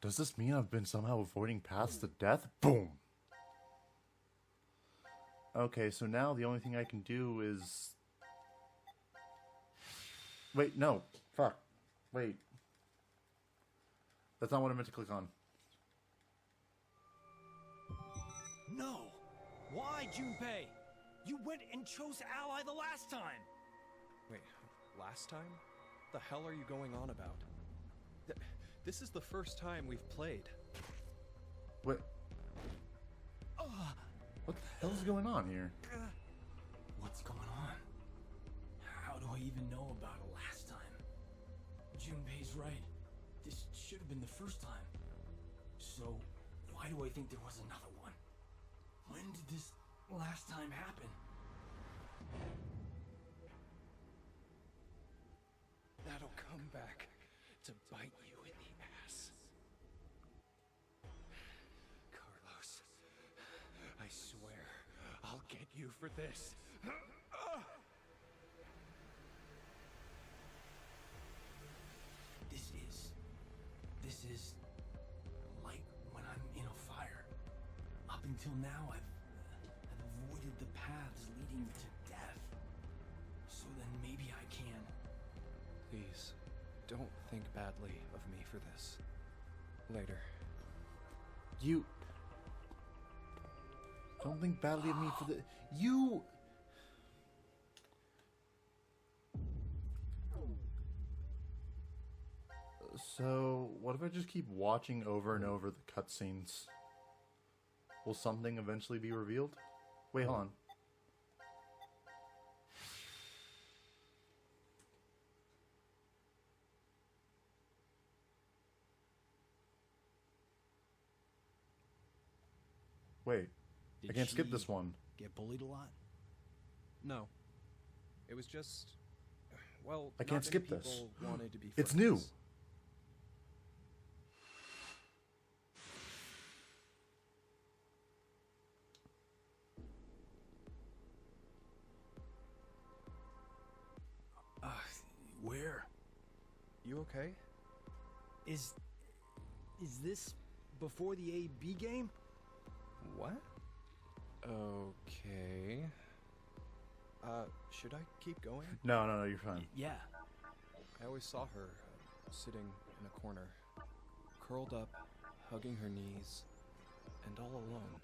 Does this mean I've been somehow avoiding paths to death? Boom! Okay, so now the only thing I can do is... Wait, no. Fuck. Wait. That's not what I meant to click on. No! Why, Junpei? You went and chose ally the last time! Wait, last time? The hell are you going on about? This is the first time we've played. What? What the hell's going on here? What's going on? How do I even know about it last time? Junpei's right. This should have been the first time. So, why do I think there was another one? When did this last time happen? That'll come back to bite you in the ass. Carlos, I swear, I'll get you for this. This is like when I'm in a fire. Up until now, I've avoided the paths leading to death. So then maybe I can. Please, don't think badly of me for this. Later. You... Don't think badly of me for the... You... So, what if I just keep watching over and over the cutscenes? Will something eventually be revealed? Wait, hold on. Wait, I can't skip this one. Get bullied a lot? No. It was just... Well, I can't skip this. people wanted to be It's friends. new. Where? You okay? Is this before the AB game? What? Okay. Should I keep going? No, you're fine. Yeah. I always saw her sitting in a corner, curled up, hugging her knees, and all alone.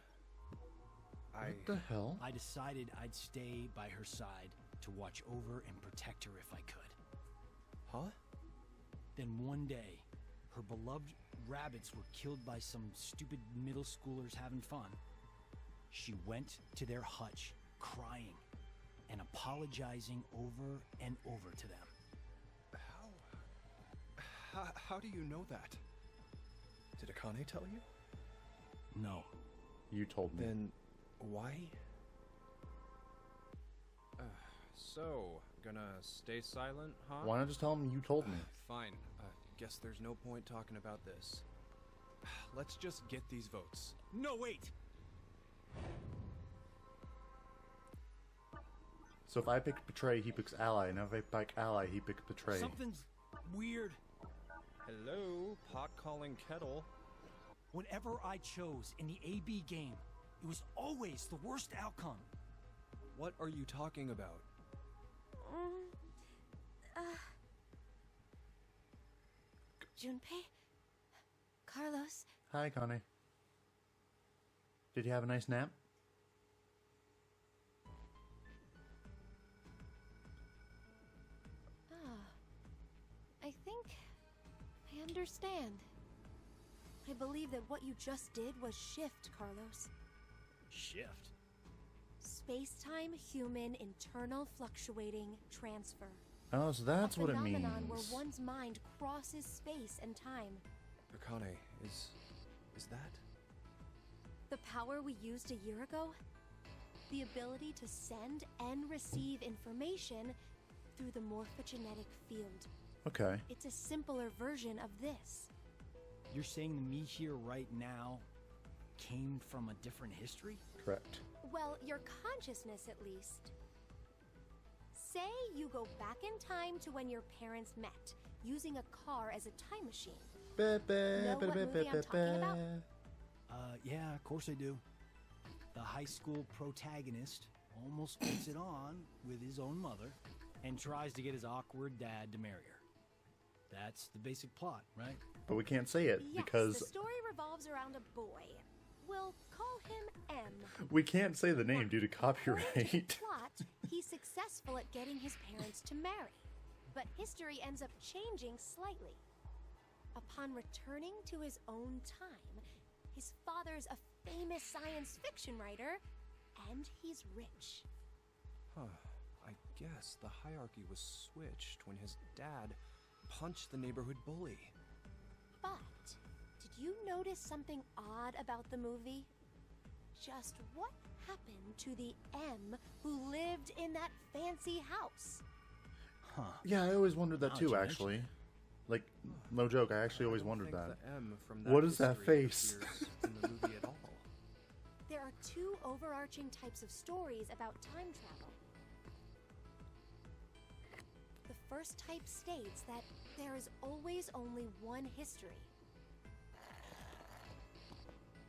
What the hell? I decided I'd stay by her side to watch over and protect her if I could. Huh? Then one day, her beloved rabbits were killed by some stupid middle schoolers having fun. She went to their hutch, crying and apologizing over and over to them. How do you know that? Did Akane tell you? No. You told me. Then why? So, gonna stay silent, huh? Why not just tell him you told me? Fine. Guess there's no point talking about this. Let's just get these votes. No, wait! So if I pick betray, he picks ally, and if I pick ally, he picks betray. Something's weird. Hello, pot calling kettle. Whenever I chose in the AB game, it was always the worst outcome. What are you talking about? Junpei? Carlos? Hi, Connie. Did you have a nice nap? I think I understand. I believe that what you just did was shift, Carlos. Shift? Space-time human internal fluctuating transfer. Oh, so that's what it A phenomenon means. where one's mind crosses space and time. Akane, is that? The power we used a year ago? The ability to send and receive information through the morphogenetic field. Okay. It's a simpler version of this. You're saying the me here right now came from a different history? Correct. Well, your consciousness at least. Say you go back in time to when your parents met, using a car as a time machine. Know what movie I'm talking about? Yeah, of course I do. The high school protagonist almost gets it on with his own mother and tries to get his awkward dad to marry her. That's the basic plot, right? But we can't say it Yes, because the story revolves around a boy. We'll call him M. we can't say the name due to According to the copyright. plot, he's successful at getting his parents to marry, but history ends up changing slightly. Upon returning to his own time, his father's a famous science fiction writer, and he's rich. Huh. I guess the hierarchy was switched when his dad punched the neighborhood bully. But did you notice something odd about the movie? Just what happened to the M who lived in that fancy house? Huh. Yeah, I always wondered that Now too, that you actually. Like, no joke, I actually always wondered I don't that. think the M from What is that history face? appears in the movie at all. There are two overarching types of stories about time travel. The first type states that there is always only one history.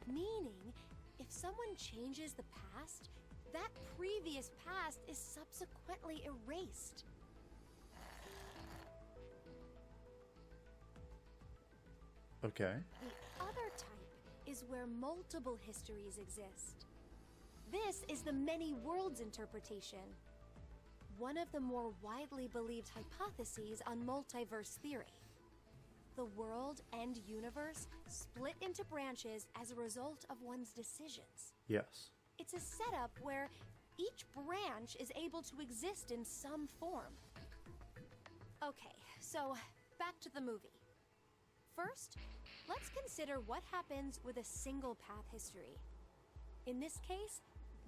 Meaning, if someone changes the past, that previous past is subsequently erased. Okay. The other type is where multiple histories exist. This is the many worlds interpretation, one of the more widely believed hypotheses on multiverse theory. The world and universe split into branches as a result of one's decisions. Yes. It's a setup where each branch is able to exist in some form. Okay, so back to the movie. First, let's consider what happens with a single path history. In this case,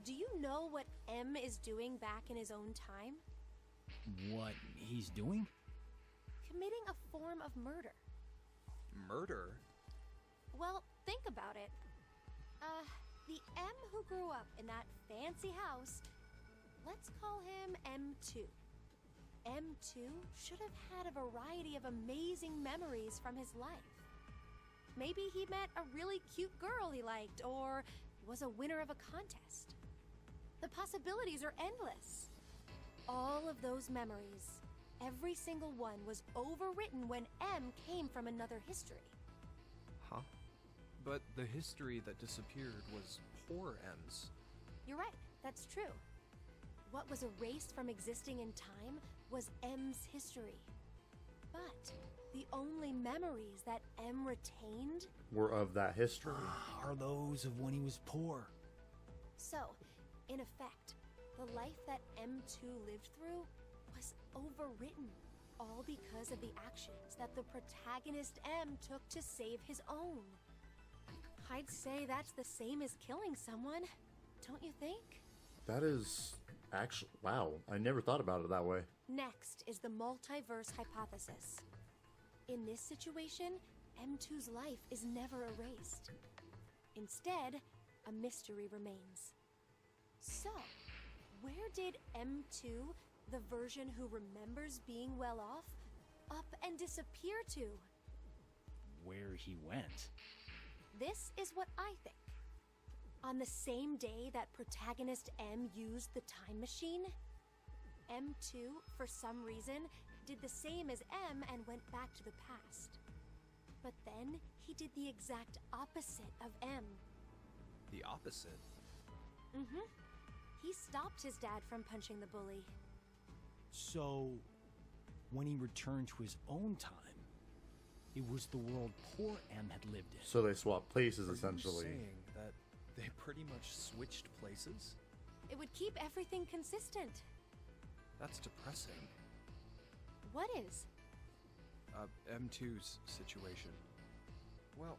do you know what M is doing back in his own time? What he's doing? Committing a form of murder. Murder? Well, think about it. The M who grew up in that fancy house, let's call him M2. M2 should have had a variety of amazing memories from his life. Maybe he met a really cute girl he liked, or was a winner of a contest. The possibilities are endless. All of those memories, every single one, was overwritten when M came from another history. Huh? But the history that disappeared was poor M's. You're right, that's true. What was erased from existing in time was M's history. But the only memories that M retained, Were of that history. Are those of when he was poor? so, in effect, the life that M2 lived through was overwritten, all because of the actions that the protagonist M took to save his own. I'd say that's the same as killing someone, don't you think? That is actually, wow, I never thought about it that way. Next is the multiverse hypothesis. In this situation, M2's life is never erased. Instead, a mystery remains. So, where did M2, the version who remembers being well off, up and disappear to? Where he went? This is what I think. On the same day that protagonist M used the time machine, M2, for some reason, did the same as M and went back to the past. But then he did the exact opposite of M. The opposite? Mm-hmm. He stopped his dad from punching the bully. So, when he returned to his own time, it was the world poor M had lived in. So they swapped places, Are essentially. you saying that they pretty much switched places? It would keep everything consistent. That's depressing. What is? M2's situation. Well,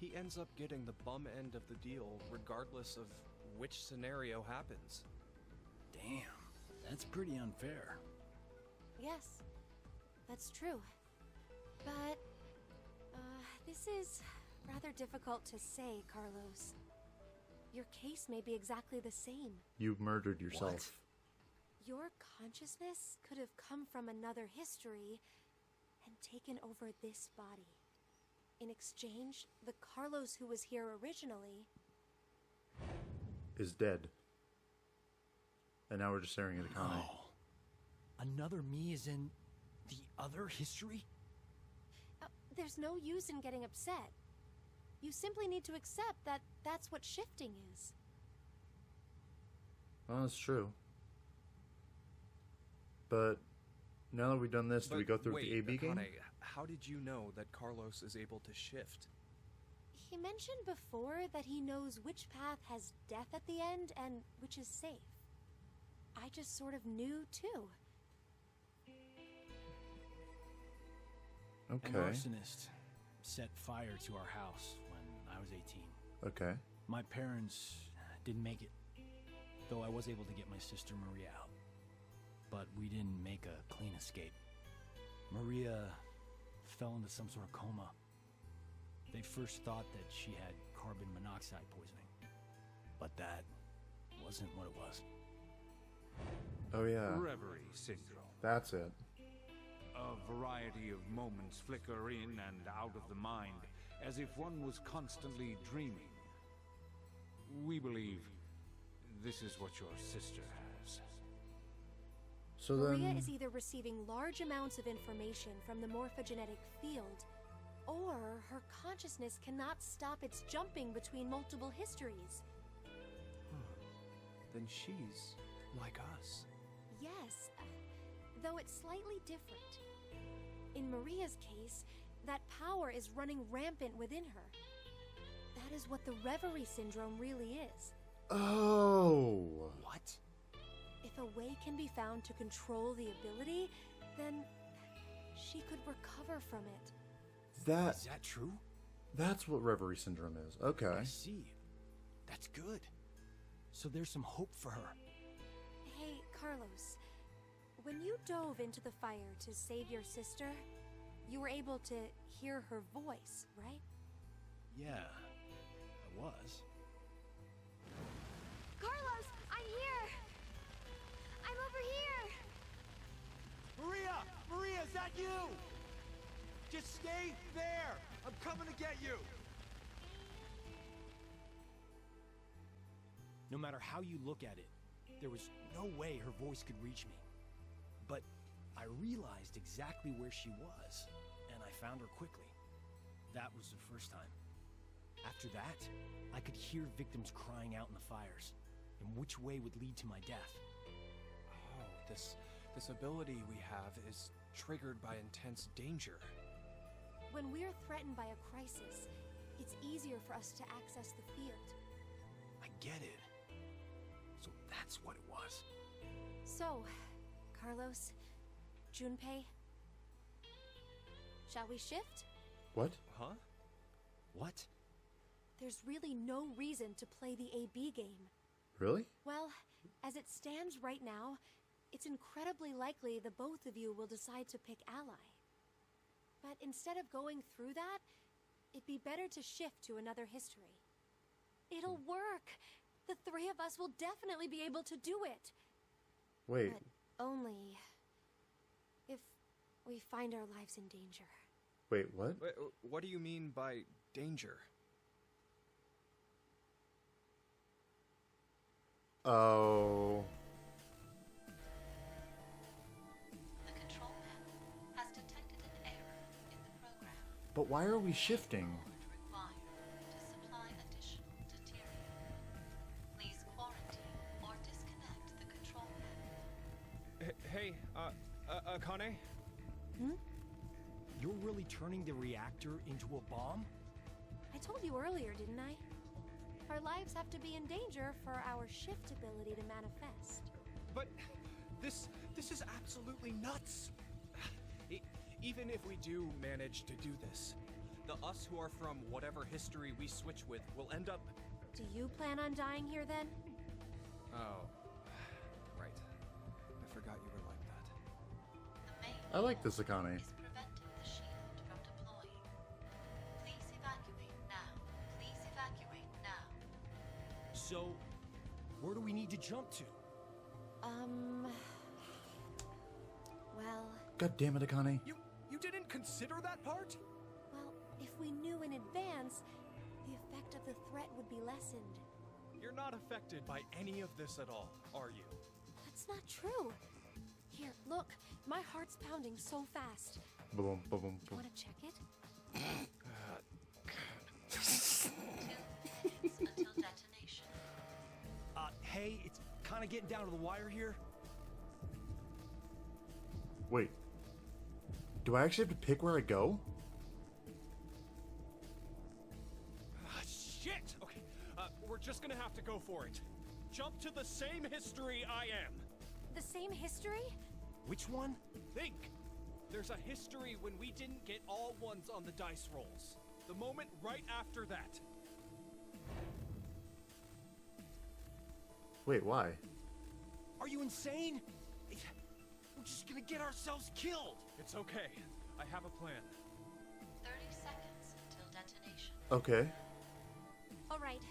he ends up getting the bum end of the deal regardless of which scenario happens. Damn, that's pretty unfair. Yes, that's true. But, this is rather difficult to say, Carlos. Your case may be exactly the same. You murdered yourself. Your consciousness could have come from another history and taken over this body. in exchange, the Carlos who was here originally... Is dead. And now we're just staring at Akane. Oh. Another me is in the other history? There's no use in getting upset. You simply need to accept that that's what shifting is. Well, that's true. But now that we've done this, do we go through with the AB game? Akane, how did you know that Carlos is able to shift? He mentioned before that he knows which path has death at the end and which is safe. I just sort of knew, too. Okay. An arsonist set fire to our house when I was 18. Okay. My parents didn't make it, though I was able to get my sister Maria out. But we didn't make a clean escape. Maria fell into some sort of coma. They first thought that she had carbon monoxide poisoning, but that wasn't what it was. Oh, yeah. Reverie syndrome. That's it. A variety of moments flicker in and out of the mind, as if one was constantly dreaming. We believe this is what your sister has. So Maria then... is either receiving large amounts of information from the morphogenetic field, or her consciousness cannot stop its jumping between multiple histories. Then she's like us. Yes, though it's slightly different. In Maria's case, that power is running rampant within her. That is what the reverie syndrome really is. Oh! What? If a way can be found to control the ability, then she could recover from it. Is that true? That's what reverie syndrome is. Okay. I see. That's good. So there's some hope for her. Hey, Carlos. When you dove into the fire to save your sister, you were able to hear her voice, right? Yeah, I was. Carlos, I'm here! I'm over here! Maria! Maria, is that you? Just stay there! I'm coming to get you! No matter how you look at it, there was no way her voice could reach me. But I realized exactly where she was, and I found her quickly. That was the first time. After that, I could hear victims crying out in the fires, and which way would lead to my death. Oh, this ability we have is triggered by intense danger. When we're threatened by a crisis, it's easier for us to access the field. I get it. So that's what it was. So, Carlos, Junpei, shall we shift? What? Huh? What? There's really no reason to play the AB game. Really? Well, as it stands right now, it's incredibly likely the both of you will decide to pick ally. But instead of going through that, it'd be better to shift to another history. It'll work! The three of us will definitely be able to do it! Wait. But only if we find our lives in danger. Wait, what? Wait, what do you mean by danger? Oh. The control panel has detected an error in the program. But why are we shifting? Code required to supply additional deuterium. Please quarantine or disconnect the control panel. Hey, Akane? You're really turning the reactor into a bomb? I told you earlier, didn't I? Our lives have to be in danger for our shift ability to manifest. But this is absolutely nuts. Even if we do manage to do this, the us who are from whatever history we switch with will end up... Do you plan on dying here then? Oh, right. I forgot you were like that. The main I like this Akane. is preventing the shield from deploying. Please evacuate now. Please evacuate now. So, where do we need to jump to? Well, God damn it, Akane. You didn't consider that part? well, if we knew in advance, the effect of the threat would be lessened. You're not affected by any of this at all, are you? That's not true. Here, look. My heart's pounding so fast. Boom, boom, boom, You boom. want to check it? 2 minutes until detonation. Hey, it's kind of getting down to the wire here. Wait. Do I actually have to pick where I go? Shit! Okay, we're just gonna have to go for it. Jump to the same history I am. The same history? Which one? Think! There's a history when we didn't get all ones on the dice rolls. The moment right after that. Wait, why? Are you insane? We're just gonna get ourselves killed. It's okay. I have a plan. 30 seconds until detonation. Okay. All right.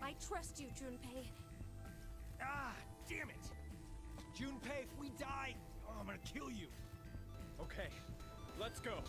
I trust you, Junpei. Ah, damn it. Junpei, if we die, oh, I'm gonna kill you. Okay, let's go.